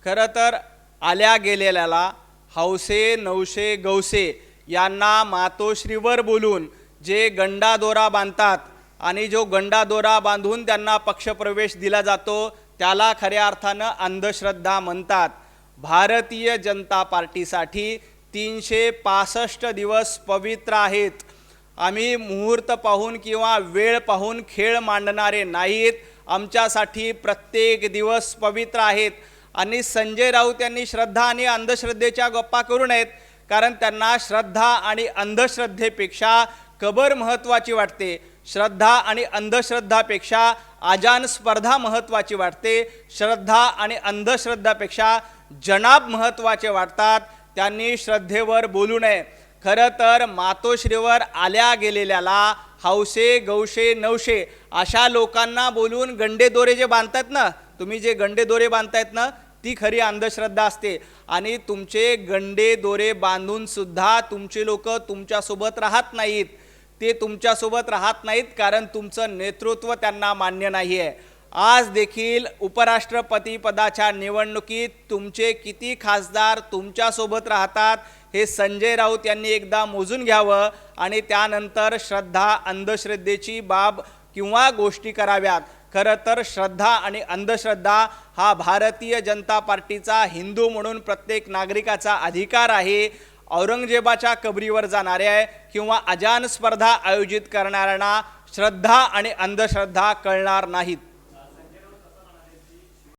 खरं तर आल्या गेलेल्याला हौसे नवसे गौसे यांना मातोश्रीवर बोलून जे गंडादोरा बांधतात आणि जो गंडादोरा बांधून त्यांना पक्षप्रवेश दिला जातो त्याला खऱ्या अर्थानं अंधश्रद्धा म्हणतात। भारतीय जनता पार्टीसाठी 365 दिवस पवित्र आहेत। आम्ही मुहूर्त पाहून किंवा वेळ पाहून खेळ मांडणारे नाहीत। आमच्यासाठी प्रत्येक दिवस पवित्र आहेत। आणि संजय राऊत यांनी श्रद्धा आणि अंधश्रद्धेच्या गप्पा करू नयेत, कारण त्यांना श्रद्धा आणि अंधश्रद्धेपेक्षा कबर महत्त्वाची वाटते। श्रद्धा आणि अंधश्रद्धापेक्षा आजान स्पर्धा महत्त्वाची वाटते। श्रद्धा आणि अंधश्रद्धापेक्षा जनाब महत्त्वाचे वाटतात। त्यांनी श्रद्धेवर बोलू नये। खरं तर मातोश्रीवर आल्या गेलेल्याला हौसे गौशे नवशे अशा लोकांना बोलून गंडेदोरे जे बांधतात ना, तुम्ही जे गंडेदोरे बांधतायत ना, ती खरी अंधश्रद्धा असते। आणि तुमचे गंडेदोरे बांधून सुद्धा तुमचे लोक तुमच्यासोबत राहत नाहीत। ते तुमच्यासोबत राहत नाहीत कारण तुमचं नेतृत्व त्यांना मान्य नाही आहे। आज देखील उपराष्ट्रपती पदाच्या निवडणुकीत तुमचे किती खासदार तुमच्यासोबत राहतात हे संजय राऊत यांनी एकदा मोजून घ्यावं आणि त्यानंतर श्रद्धा अंधश्रद्धेची बाब किंवा गोष्टी कराव्यात। खरं तर श्रद्धा आणि अंधश्रद्धा हा भारतीय जनता पार्टीचा हिंदू म्हणून प्रत्येक नागरिकाचा अधिकार आहे। औरंगजेबाच्या कबरीवर जाणाऱ्या किंवा अजान स्पर्धा आयोजित करणाऱ्यांना श्रद्धा आणि अंधश्रद्धा कळणार नाहीत।